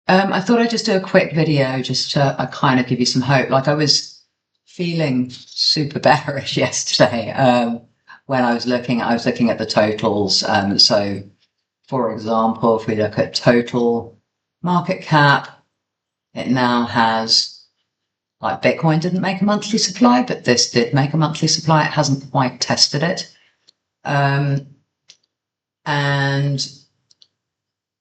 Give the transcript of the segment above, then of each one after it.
I thought I'd just do a quick video just to kind of give you some hope. Like I was feeling super bearish yesterday when I was looking at the totals. So, for example, if we look at total market cap, it now has, like Bitcoin didn't make a monthly supply, but this did make a monthly supply. It hasn't quite tested it. And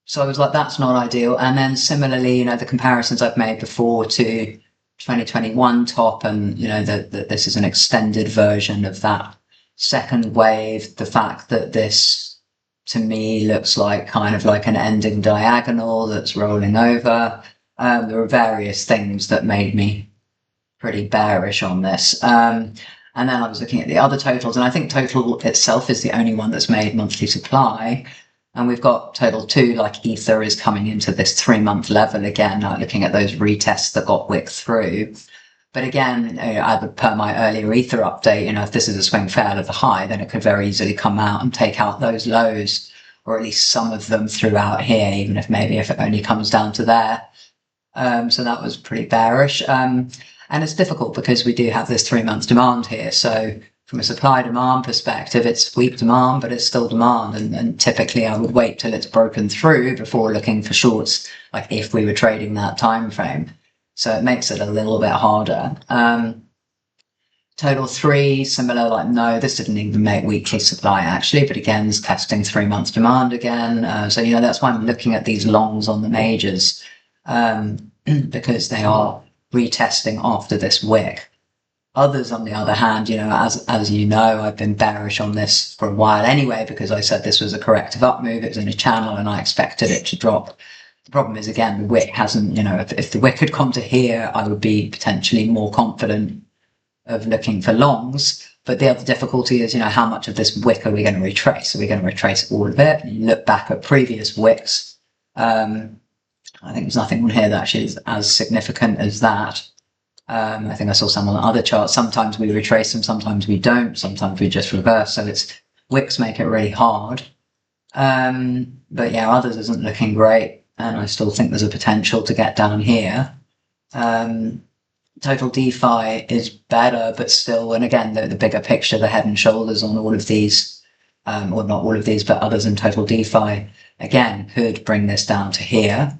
so I was like, that's not ideal. And then similarly, the comparisons I've made before to 2021 top, and, that this is an extended version of that second wave. The fact that this, to me, looks like kind of like an ending diagonal that's rolling over. There were various things that made me pretty bearish on this. And then I was looking at the other totals, and I think total itself is the only one that's made monthly supply. And we've got total 2, like Ether is coming into this 3-month level again, looking at those retests that got wicked through. But again, per my earlier Ether update, if this is a swing fail of the high, then it could very easily come out and take out those lows, or at least some of them throughout here, even if it only comes down to there. So that was pretty bearish. And it's difficult because we do have this 3-month demand here. So from a supply demand perspective, it's weak demand, but it's still demand. And typically I would wait till it's broken through before looking for shorts, like if we were trading that time frame. So it makes it a little bit harder. Total 3, similar, like no, this didn't even make weekly supply actually, but again, it's testing 3 months demand again. So, that's why I'm looking at these longs on the majors, because they are retesting after this wick. Others, on the other hand, as you know, I've been bearish on this for a while anyway, because I said this was a corrective up move. It was in a channel and I expected it to drop. The problem is, again, the wick hasn't, if the wick had come to here, I would be potentially more confident of looking for longs. But the other difficulty is, how much of this wick are we going to retrace? Are we going to retrace all of it? You look back at previous wicks. I think there's nothing on here that actually is as significant as that. I think I saw some on the other charts. Sometimes we retrace them, sometimes we don't, sometimes we just reverse. So wicks make it really hard. But yeah, others isn't looking great. And I still think there's a potential to get down here. Total DeFi is better, but still, and again, the bigger picture, the head and shoulders on all of these, or not all of these, but others in total DeFi, again, could bring this down to here.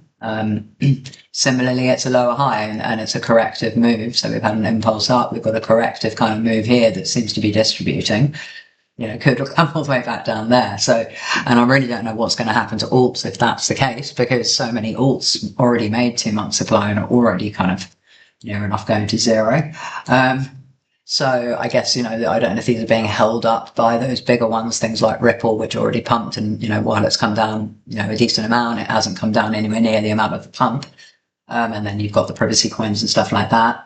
Similarly, it's a lower high and it's a corrective move. So we've had an impulse up. We've got a corrective kind of move here that seems to be distributing. Could come all the way back down there. So, and I really don't know what's going to happen to alts if that's the case, because so many alts already made 2 months supply and are already kind of near enough going to zero. So I guess, I don't know if these are being held up by those bigger ones, things like Ripple, which already pumped, and, while it's come down, a decent amount, it hasn't come down anywhere near the amount of the pump. And then you've got the privacy coins and stuff like that.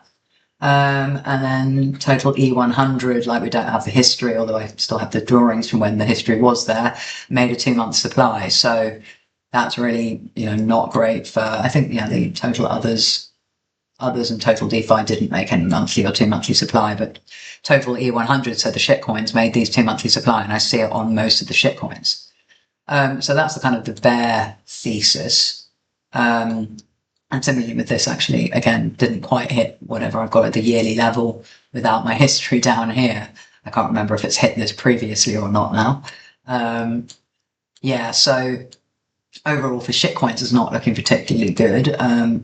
And then total E100, like we don't have the history, although I still have the drawings from when the history was there, made a 2-month supply. So that's really, not great for, I think, the total others and total DeFi didn't make any monthly or 2-monthly supply, but total E100, so the shitcoins, made these 2-monthly supply, and I see it on most of the shitcoins. So that's the kind of the bear thesis. And similarly with this, actually, again, didn't quite hit whatever I've got at the yearly level without my history down here. I can't remember if it's hit this previously or not now. So overall for shitcoins is not looking particularly good.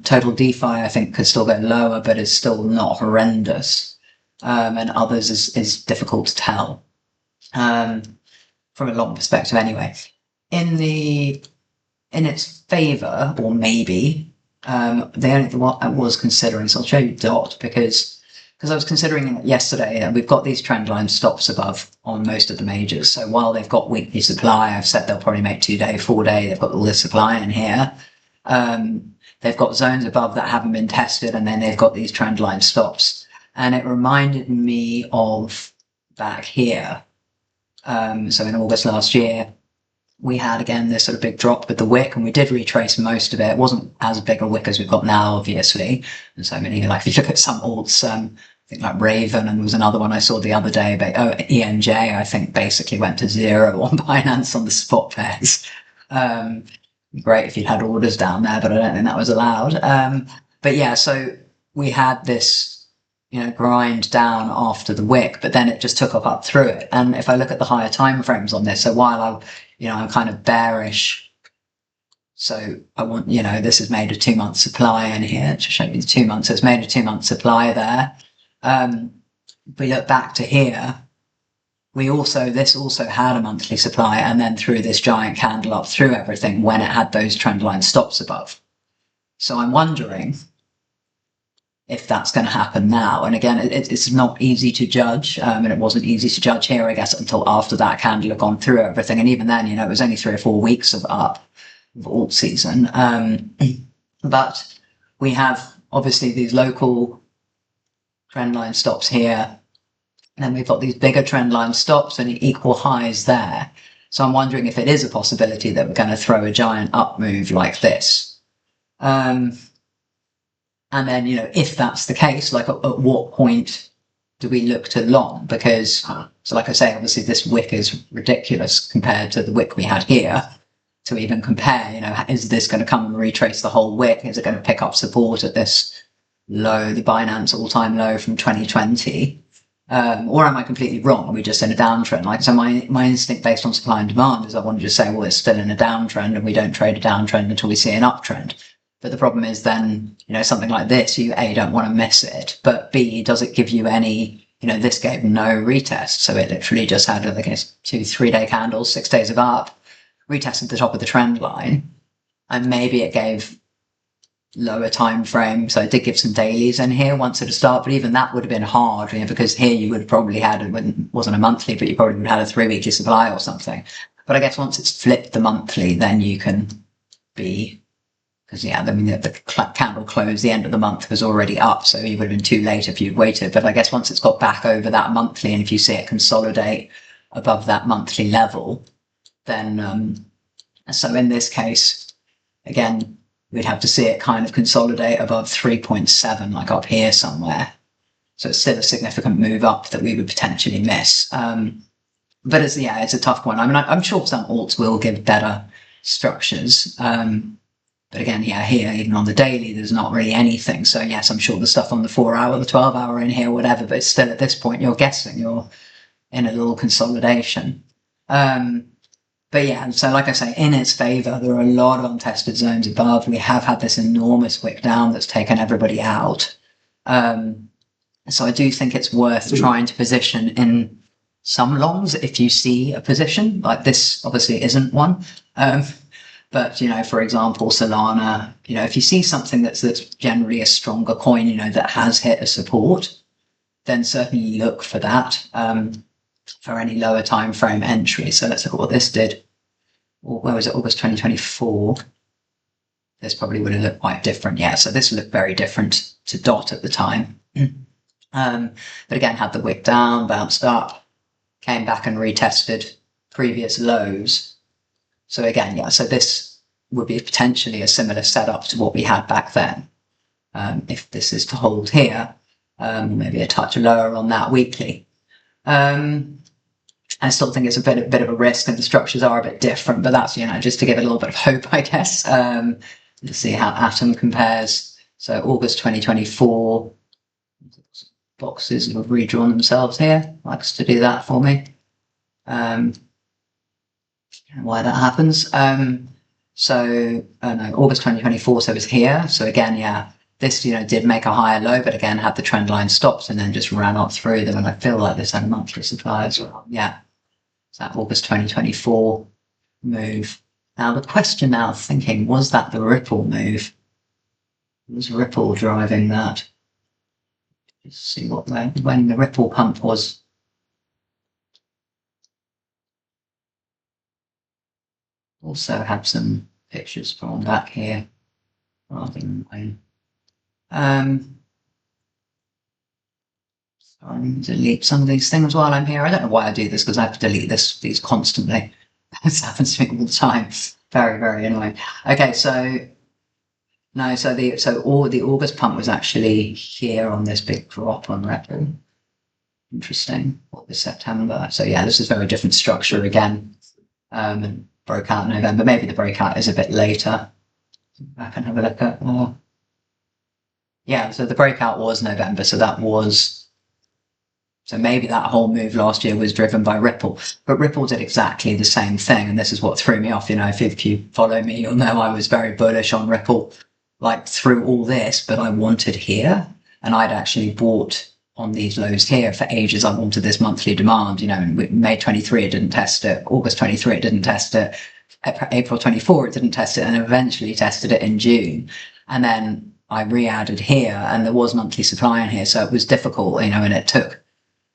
Total DeFi, I think, could still go lower, but is still not horrendous. And others is difficult to tell. From a long perspective anyway. In its favor, or maybe, the only thing I was considering, so I'll show you DOT, because I was considering it yesterday, and we've got these trend line stops above on most of the majors. So while they've got weekly supply, I've said they'll probably make 2-day, 4-day, they've got all this supply in here. They've got zones above that haven't been tested, and then they've got these trend line stops. And it reminded me of back here. So in August last year, we had, again, this sort of big drop with the wick, and we did retrace most of it. It wasn't as big a wick as we've got now, obviously. And so many, like if you look at some alts, I think like Raven, and there was another one I saw the other day, but ENJ, I think basically went to zero on Binance on the spot pairs. Great if you'd had orders down there, but I don't think that was allowed. But yeah, so we had this, grind down after the wick, but then it just took up through it. And if I look at the higher time frames on this, so while I'm kind of bearish. So I want, this is made a 2-month supply in here to show you the 2 months. So it's made a 2-month supply there. If we look back to here, this also had a monthly supply, and then threw this giant candle up through everything when it had those trend line stops above. So I'm wondering if that's going to happen now. And again, it's not easy to judge, and it wasn't easy to judge here, I guess, until after that candle had gone through everything. And even then, it was only 3 or 4 weeks of alt season. But we have obviously these local trend line stops here. And then we've got these bigger trend line stops and equal highs there. So I'm wondering if it is a possibility that we're going to throw a giant up move like this. And then, if that's the case, like at what point do we look to long? Because, so like I say, obviously this wick is ridiculous compared to the wick we had here. To even compare, is this going to come and retrace the whole wick? Is it going to pick up support at this low, the Binance all-time low from 2020? Or am I completely wrong? Are we just in a downtrend? So my instinct based on supply and demand is I want to just say, well, it's still in a downtrend and we don't trade a downtrend until we see an uptrend. But the problem is then, something like this, you A, don't want to miss it, but B, does it give you any, this gave no retest. So it literally just had, I guess, 2-3 day candles, 6 days of up, retested the top of the trend line, and maybe it gave lower time frame, so it did give some dailies in here once at the start, but even that would have been hard, because here you would have probably had, it wasn't a monthly, but you probably would have had a 3-weekly supply or something. But I guess once it's flipped the monthly, then you can be, because the candle closed, the end of the month was already up, so you would have been too late if you'd waited. But I guess once it's got back over that monthly, and if you see it consolidate above that monthly level, then so in this case, again, we'd have to see it kind of consolidate above 3.7, like up here somewhere. So it's still a significant move up that we would potentially miss. But it's a tough one. I mean, I'm sure some alts will give better structures. But again, here, even on the daily, there's not really anything. So yes, I'm sure the stuff on the 4-hour, the 12-hour in here, whatever, but still at this point, you're guessing, you're in a little consolidation. But yeah, so like I say, in its favour, there are a lot of untested zones above. We have had this enormous wick down that's taken everybody out. So I do think it's worth trying to position in some longs if you see a position. Like this obviously isn't one. But, for example, Solana, if you see something that's generally a stronger coin, that has hit a support, then certainly look for that. For any lower time frame entry. So let's look at what this did. Or where was it? August 2024. This probably would have looked quite different. Yeah, so this looked very different to DOT at the time. But again, had the wick down, bounced up, came back and retested previous lows. So again, so this would be potentially a similar setup to what we had back then. If this is to hold here, maybe a touch lower on that weekly. I still think it's a bit of a risk, and the structures are a bit different, but that's, just to give it a little bit of hope, I guess. Let's see how Atom compares. So August 2024, boxes have redrawn themselves here. Likes to do that for me. Why that happens. So, no, August 2024, so it's here. So again, this, did make a higher low, but again, had the trend line stops and then just ran up through them. And I feel like this had a monthly supply as well. Yeah. So that August 2024 move. Now, the question now, thinking, was that the Ripple move? Was Ripple driving that? Let's see when the Ripple pump was. Also had some pictures from back here rather than when. So I'm going to delete some of these things while I'm here. I don't know why I do this, because I have to delete these constantly. This happens to me all the time. Very, very annoying. Okay, so no, so the August pump was actually here on this big drop on Ripple. Interesting. What was September? So yeah, this is very different structure again. broke out in November. Maybe the breakout is a bit later. I can have a look at more. Yeah, so the breakout was November, so maybe that whole move last year was driven by Ripple, but Ripple did exactly the same thing, and this is what threw me off. If you follow me, you'll know I was very bullish on Ripple, like through all this, but I wanted here, and I'd actually bought on these lows here for ages. I wanted this monthly demand, in May 23, it didn't test it. August 23, it didn't test it. April 24, it didn't test it, and eventually tested it in June. And then I re-added here, and there was monthly supply in here, so it was difficult, and it took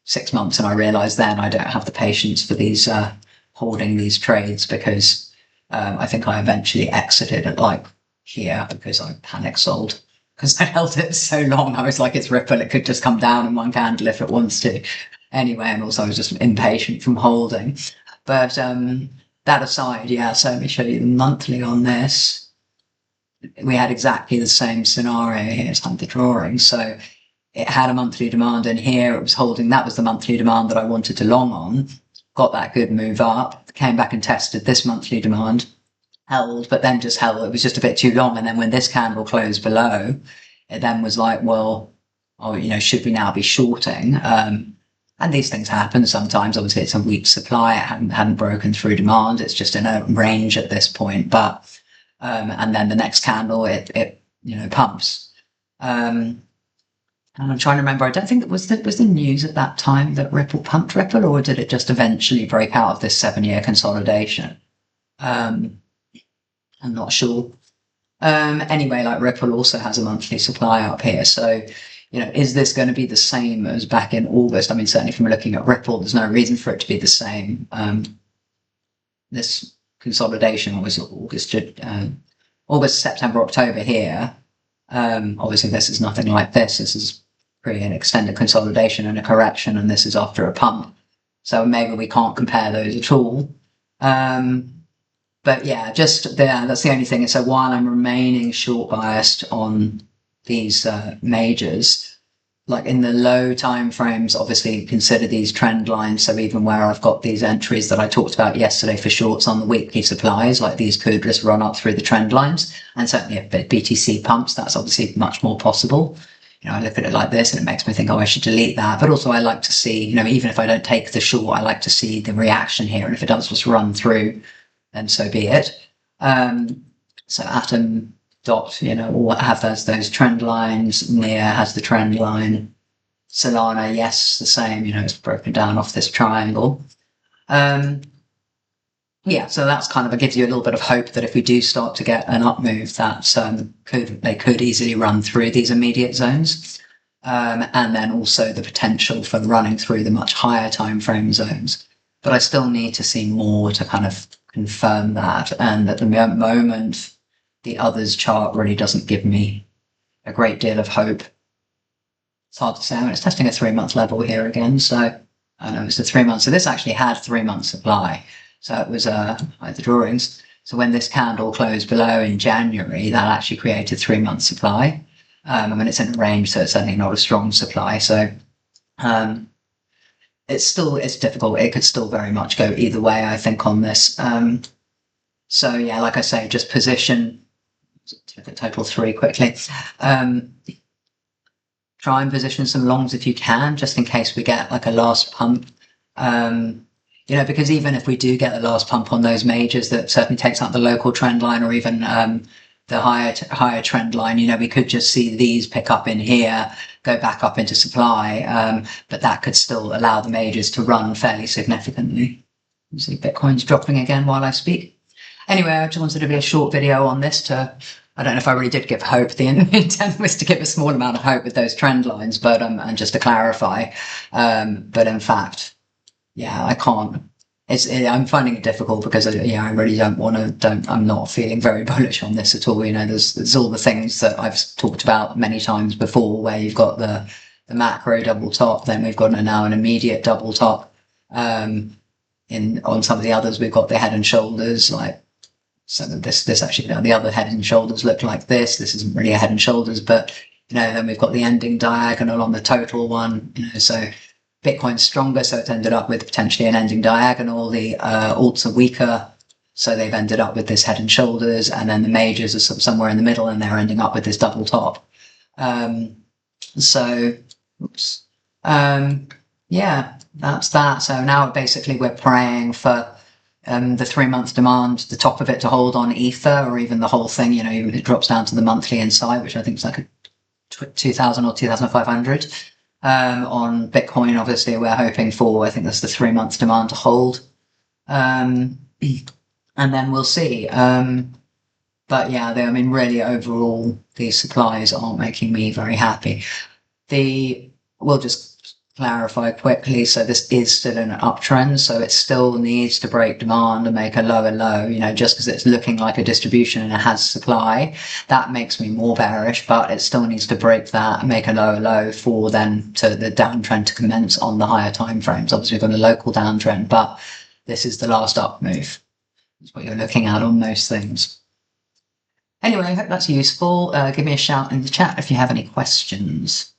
6 months, and I realized then I don't have the patience for these holding these trades, because I think I eventually exited at like here because I panic sold, because I held it so long. I was like, it's Ripple, it could just come down in one candle if it wants to. Anyway, and also I was just impatient from holding. But that aside, yeah, so let me show you the monthly on this. We had exactly the same scenario here. It's like the drawing. So it had a monthly demand in here. It was holding. That was the monthly demand that I wanted to long on. Got that good move up. Came back and tested this monthly demand. Held, but then just held. It was just a bit too long. And then when this candle closed below, it then was like, well, should we now be shorting? And these things happen sometimes. Obviously, it's a weak supply. It hadn't broken through demand. It's just in a range at this point. But and then the next candle, it pumps. And I'm trying to remember. I don't think it was the news at that time that Ripple pumped Ripple, or did it just eventually break out of this 7-year consolidation? I'm not sure. Anyway, like Ripple also has a monthly supply up here, so is this going to be the same as back in August? I mean, certainly from looking at Ripple, there's no reason for it to be the same. This consolidation was August, September, October here. Obviously, this is nothing like this. This is pretty an extended consolidation and a correction, and this is after a pump. So maybe we can't compare those at all. But yeah, just there, that's the only thing. So while I'm remaining short biased on these majors, like in the low time frames, obviously consider these trend lines. So even where I've got these entries that I talked about yesterday for shorts on the weekly supplies, like these could just run up through the trend lines. And certainly if BTC pumps, that's obviously much more possible. I look at it like this and it makes me think, oh, I should delete that. But also I like to see, even if I don't take the short, I like to see the reaction here. And if it does just run through, then so be it. So Atom Dot, will have those trend lines. Nia has the trend line. Solana, yes, the same, it's broken down off this triangle. Yeah, so that's kind of, it gives you a little bit of hope that if we do start to get an up move, that they could easily run through these immediate zones. And then also the potential for running through the much higher time frame zones. But I still need to see more to kind of confirm that. And at the moment, the others chart really doesn't give me a great deal of hope. It's hard to say. I mean, it's testing a 3-month level here again. So I know it's the 3 months. So this actually had 3 months supply. So it was like the drawings. So when this candle closed below in January, that actually created 3 months supply. I mean, it's in a range, so it's certainly not a strong supply. So it's difficult. It could still very much go either way, I think, on this. So yeah, like I say, just position. Look at total 3 quickly. Try and position some longs if you can, just in case we get like a last pump. Because even if we do get the last pump on those majors, that certainly takes out the local trend line, or even the higher trend line, we could just see these pick up in here, go back up into supply, but that could still allow the majors to run fairly significantly. You see Bitcoin's dropping again while I speak. Anyway, I just wanted to be a short video on this I don't know if I really did give hope. The intent was to give a small amount of hope with those trend lines, but and just to clarify. But in fact, yeah, I can't. I'm finding it difficult because I really don't want to. I'm not feeling very bullish on this at all. There's all the things that I've talked about many times before, where you've got the macro double top, then we've got now an immediate double top. On some of the others, we've got the head and shoulders, so this actually, the other head and shoulders look like this. This isn't really a head and shoulders, but then we've got the ending diagonal on the total one. So Bitcoin's stronger, so it's ended up with potentially an ending diagonal. The alts are weaker, So they've ended up with this head and shoulders, and then the majors are somewhere in the middle, and they're ending up with this double top. Yeah, that's that. So now basically we're praying for the 3-month demand, the top of it to hold on Ether, or even the whole thing, you know, even if it drops down to the monthly inside, which I think is like a 2,000 or 2,500. On Bitcoin, obviously, we're hoping for, I think that's the 3-month demand to hold. And then we'll see. But yeah, I mean, really, overall, these supplies aren't making me very happy. We'll just clarify quickly. So this is still an uptrend. So it still needs to break demand and make a lower low, you know, just because it's looking like a distribution and it has supply. That makes me more bearish, but it still needs to break that and make a lower low for then to the downtrend to commence on the higher time frames. Obviously, we've got a local downtrend, but this is the last up move. That's what you're looking at on most things. Anyway, I hope that's useful. Give me a shout in the chat if you have any questions.